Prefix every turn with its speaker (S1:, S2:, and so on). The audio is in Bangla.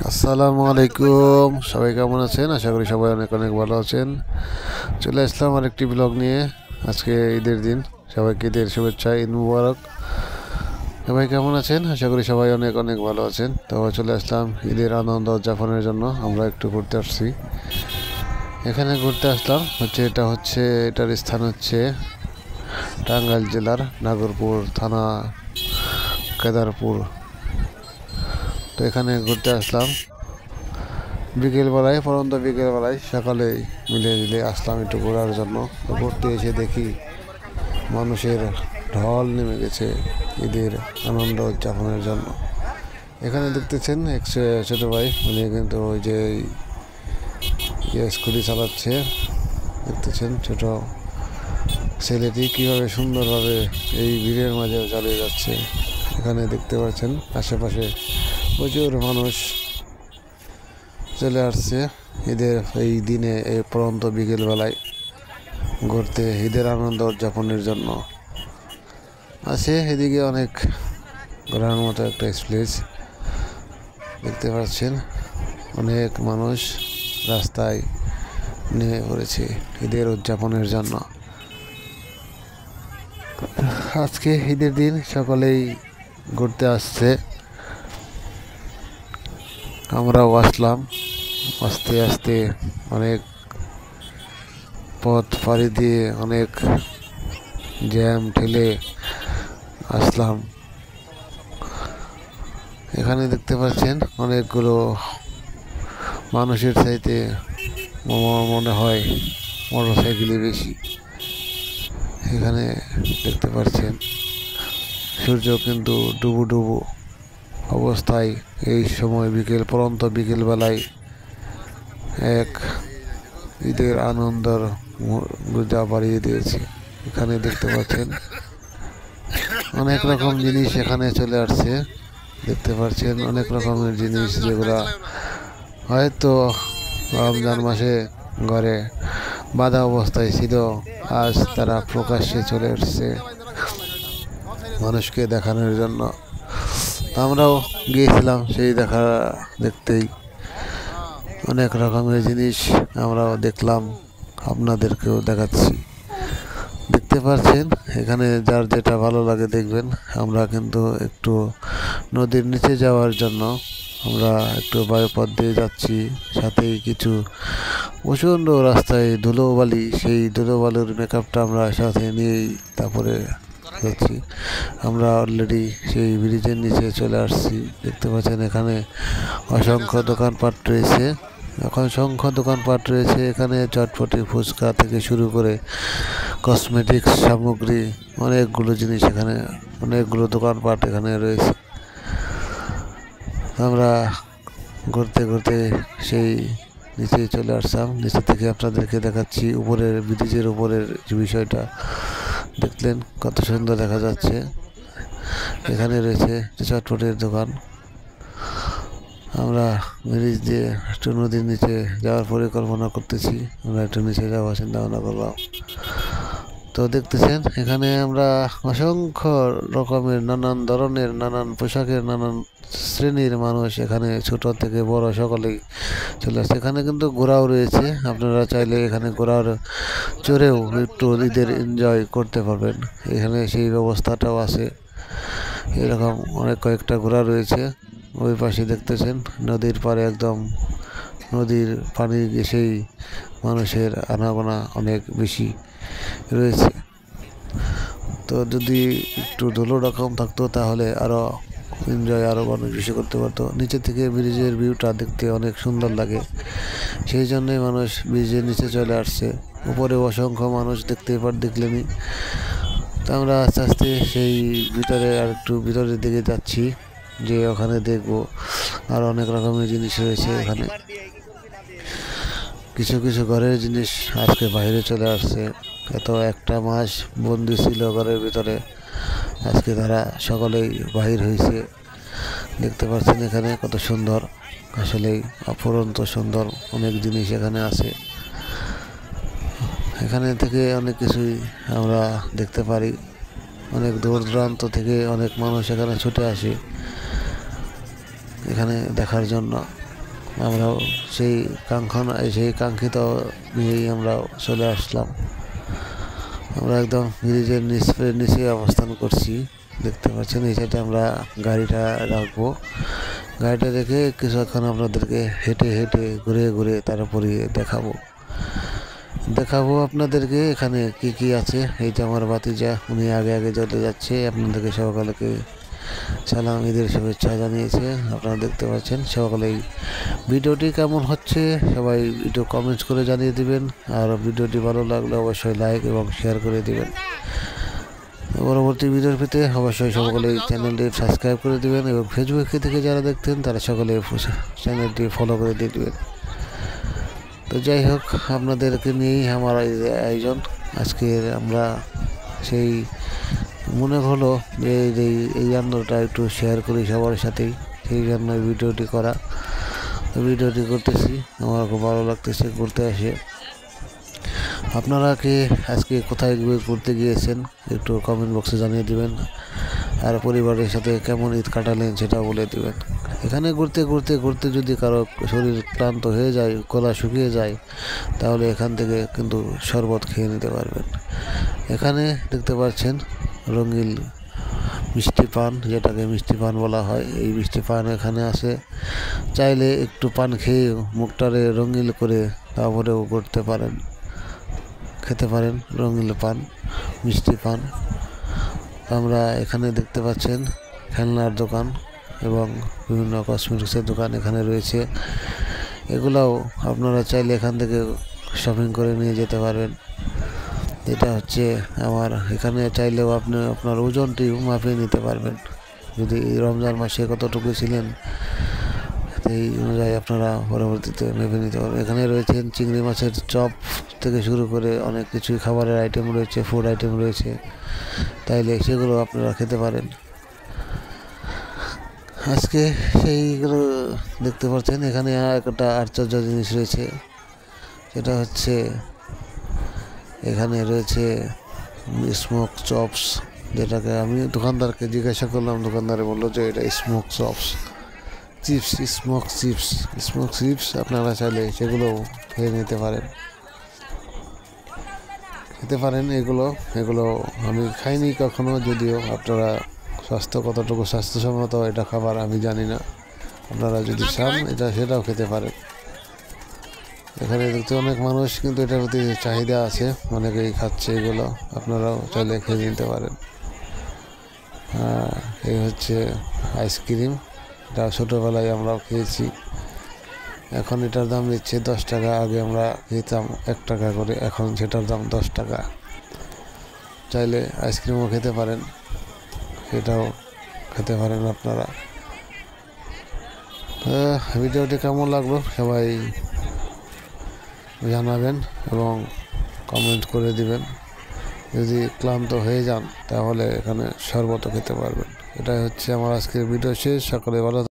S1: আসসালামু আলাইকুম, সবাই কেমন আছেন? আশা করি সবাই অনেক অনেক ভালো আছেন। চলে আসলাম আরেকটি ব্লগ নিয়ে। আজকে ঈদের দিন, সবাইকে ঈদের শুভেচ্ছা, ঈদ মুবারক। সবাই কেমন আছেন? আশা করি সবাই অনেক অনেক ভালো আছেন। তো চলে আসলাম ঈদের আনন্দ উদযাপনের জন্য। আমরা একটু ঘুরতে আসছি, এখানে ঘুরতে আসলাম এটার স্থান হচ্ছে টাঙ্গাইল জেলার নাগরপুর থানা, কেদারপুর। তো এখানে ঘুরতে আসলাম বিকেলবেলায়, পরন্ত বিকেলবেলায়, সকালেই মিলে আসলাম একটু ঘোরার জন্য। তো ঘুরতে এসে দেখি মানুষের ঢল নেমে গেছে ঈদের আনন্দ উদযাপনের জন্য। এখানে দেখতেছেন এক ছোটো ভাই, উনি কিন্তু ওই যে স্কুটি চালাচ্ছে। দেখতেছেন ছোট ছেলেটি কীভাবে সুন্দরভাবে এই ভিড়ের মাঝেও চালিয়ে যাচ্ছে। এখানে দেখতে পাচ্ছেন আশেপাশে প্রচুর মানুষ চলে আসছে ঈদের এই দিনে, এই পরন্ত বিকেলবেলায় ঘুরতে, ঈদের আনন্দ উদযাপনের জন্য। আছে এদিকে অনেক ঘোরার মতো একটা প্লেস, দেখতে পাচ্ছেন অনেক মানুষ রাস্তায় নেমে পড়েছে ঈদের উদযাপনের জন্য। আজকে ঈদের দিন সকলেই ঘুরতে আসছে, আমরাও আসলাম। আস্তে আস্তে অনেক পথ পাড়ি দিয়ে, অনেক জ্যাম ঠেলে আসলাম। এখানে দেখতে পাচ্ছেন অনেকগুলো মানুষের চাইতে আমার মনে হয় মোটর সাইকেলই বেশি। এখানে দেখতে পাচ্ছেন সূর্য কিন্তু ডুবু ডুবু অবস্থায় এই সময় পরন্ত বিকেলবেলায় এক ঈদের আনন্দের গুজা বাড়িয়ে দিয়েছে। এখানে দেখতে পাচ্ছেন অনেক রকম জিনিস এখানে চলে আসছে। দেখতে পাচ্ছেন অনেক রকমের জিনিস যেগুলা হয়তো রমজান মাসে ঘরে বাঁধা অবস্থায় ছিল, আজ তারা প্রকাশ্যে চলে এসছে মানুষকে দেখানোর জন্য। আমরাও গিয়েছিলাম সেই দেখতেই। অনেক রকমের জিনিস আমরাও দেখলাম, আপনাদেরকেও দেখাচ্ছি। দেখতে পাচ্ছেন এখানে যার যেটা ভালো লাগে দেখবেন। আমরা কিন্তু একটু নদীর নিচে যাওয়ার জন্য আমরা একটু বায়ুপথ দিয়ে যাচ্ছি, সাথেই কিছু প্রচণ্ড রাস্তায় ধুলোবালি, সেই ধুলোবালির মেকআপটা আমরা সাথে নিয়েই তারপরে যাচ্ছি। আমরা অলরেডি সেই ব্রিজের নিচে চলে আসছি। দেখতে পাচ্ছেন এখানে অসংখ্য দোকানপাট রয়েছে, এখানে চটপটি ফুচকা থেকে শুরু করে কসমেটিক্স সামগ্রী, অনেকগুলো জিনিস এখানে, অনেকগুলো দোকানপাট এখানে রয়েছে। আমরা ঘুরতে ঘুরতে সেই নিচে চলে আসলাম। নিচে থেকে আপনাদেরকে দেখাচ্ছি উপরের ব্রিজের উপরের যে বিষয়টা, দেখলেন কত সুন্দর দেখা যাচ্ছে। এখানে রয়েছে চটপটির দোকান। আমরা ব্রিজ দিয়ে একটু নদীর নিচে যাওয়ার পরিকল্পনা করতেছি, আমরা একটু নিচে যাওয়ার চিন্তা ভাবনা করলাম। তো দেখতেছেন এখানে আমরা অসংখ্য রকমের, নানান ধরনের, নানান পোশাকের, নানান শ্রেণীর মানুষ, এখানে ছোট থেকে বড় সকলেই চলে আসছে। এখানে কিন্তু ঘোড়াও রয়েছে, আপনারা চাইলে এখানে ঘোড়ার চড়েও একটু ঈদের এনজয় করতে পারবেন। এখানে সেই ব্যবস্থাটাও আছে। এরকম অনেক কয়েকটা ঘোড়া রয়েছে। ওই পাশে দেখতেছেন নদীর পাড়ে, একদম নদীর পানি এসেই মানুষের আনাগোনা অনেক বেশি রয়েছে। তো যদি একটু ধুলো রকম থাকতো তাহলে আরও এনজয় আরও অনেক বেশি করতে পারতো। নিচে থেকে ব্রিজের ভিউটা দেখতে অনেক সুন্দর লাগে, সেই জন্যই মানুষ ব্রিজের নিচে চলে আসছে। উপরে অসংখ্য মানুষ দেখলেনই। তো আমরা আস্তে আস্তে সেই ভিতরে আর একটু ভিতরের দিকে যাচ্ছি, যে ওখানে দেখবো আর অনেক রকমের জিনিস রয়েছে। এখানে কিছু কিছু ঘরের জিনিস আজকে বাইরে চলে আসছে। এত একটা মাস বন্দি ছিল ঘরের ভিতরে, আজকে তারা সকলেই বাহির হয়েছে। দেখতে পাচ্ছেন এখানে কত সুন্দর, আসলেই অপরন্ত সুন্দর অনেক জিনিস এখানে আছে। এখানে থেকে অনেক কিছুই আমরা দেখতে পারি। অনেক দূর দূরান্ত থেকে অনেক মানুষ এখানে ছুটে আসে এখানে দেখার জন্য। আমরাও সেই কাঙ্ক্ষিত নিয়েই আমরা চলে আসলাম। আমরা একদম ব্রিজের নিচে অবস্থান করছি। দেখতে পাচ্ছেন এই সাইডে আমরা গাড়িটা রাখবো। গাড়িটা রেখে কিছুক্ষণ আপনাদেরকে হেঁটে ঘুরে তারপরে দেখাবো আপনাদেরকে এখানে কি কি আছে। এই যে আমার ভাতিজা, উনি আগে চলে যাচ্ছে। আপনাদেরকে সকালকে সালাম, ঈদের শুভেচ্ছা জানিয়েছে। আপনারা দেখতে পাচ্ছেন সকালে। এই ভিডিওটি কেমন হচ্ছে সবাই একটু কমেন্টস করে জানিয়ে দিবেন। আর ভিডিওটি ভালো লাগলে অবশ্যই লাইক এবং শেয়ার করে দিবেন। পরবর্তী ভিডিও পেতে অবশ্যই সকলেই চ্যানেলটি সাবস্ক্রাইব করে দিবেন এবং ফেসবুক থেকে যারা দেখতেন তারা সকলে চ্যানেলটি ফলো করে দিয়ে দেবেন। তো যাই হোক, আপনাদেরকে নিয়েই আমার আয়োজন আজকে। আমরা সেই মনে হলো যে এই আনন্দটা একটু শেয়ার করি সবার সাথেই, সেই জন্য ভিডিওটি করা। ভিডিওটি করতেছি, আমার খুব ভালো লাগতেছে ঘুরতে আসে। আপনারা কি আজকে কোথায় ঘুরতে গিয়েছেন একটু কমেন্ট বক্সে জানিয়ে দিবেন। আর পরিবারের সাথে কেমন ঈদ কাটালেন সেটাও বলে দিবেন। এখানে ঘুরতে যদি কারো শরীর ক্লান্ত হয়ে যায়, গলা শুকিয়ে যায়, তাহলে এখান থেকে কিন্তু শরবত খেয়ে নিতে পারবেন। এখানে দেখতে পাচ্ছেন রঙিন মিষ্টি পান, যেটাকে মিষ্টি পান বলা হয়। এই মিষ্টি পান এখানে আছে। চাইলে একটু পান খেয়ে মুখটারে রঙিন করে তারপরেও খেতে পারেন রঙিন পান, মিষ্টি পান। আমরা এখানে দেখতে পাচ্ছেন খেলনার দোকান এবং বিভিন্ন কসমেটিক্সের দোকান এখানে রয়েছে। এগুলাও আপনারা চাইলে এখান থেকে শপিং করে নিয়ে যেতে পারবেন। এটা হচ্ছে আমার এখানে চাইলেও আপনি আপনার ওজনটি মাপিয়ে নিতে পারবেন। যদি রমজান মাসে কতটুকু ছিলেন এই অনুযায়ী আপনারা পরবর্তীতে মেপে নিতে পারবেন। এখানে রয়েছেন চিংড়ি মাছের চপ থেকে শুরু করে অনেক কিছুই খাবারের আইটেম রয়েছে, ফুড আইটেম রয়েছে। তাইলে সেগুলো আপনারা খেতে পারেন। আজকে সেইগুলো দেখতে পাচ্ছেন। এখানে একটা আশ্চর্য জিনিস রয়েছে, সেটা হচ্ছে এখানে রয়েছে স্মোক চপস, যেটাকে আমি দোকানদারকে জিজ্ঞাসা করলাম। দোকানদারে বললো যে এটা স্মোক চিপস আপনারা চাইলে সেগুলো খেতে পারেন। এগুলো আমি খাইনি কখনো, যদিও আপনারা কতটুকু স্বাস্থ্যসম্মত এটা খাবার আমি জানি না। আপনারা যদি চান সেটাও খেতে পারেন। এখানে দেখতে অনেক মানুষ কিন্তু এটার প্রতি চাহিদা আছে, অনেকেই খাচ্ছে এগুলো। আপনারাও চাইলে খেয়ে নিতে পারেন। এই হচ্ছে আইসক্রিম, এটা ছোটোবেলায় আমরাও খেয়েছি। এখন এটার দাম নিচ্ছে 10 টাকা। আগে আমরা খেতাম 1 টাকা করে, এখন সেটার দাম 10 টাকা। চাইলে আইসক্রিমও খেতে পারেন, সেটাও খেতে পারেন আপনারা। ভিডিওটি কেমন লাগলো সবাই জানাবেন এবং কমেন্ট করে দিবেন। যদি ক্লান্ত হয়ে যান তাহলে এখানে শরবতও খেতে পারবেন। এটাই হচ্ছে আমার আজকের ভিডিও শেষ। সকলে ভালো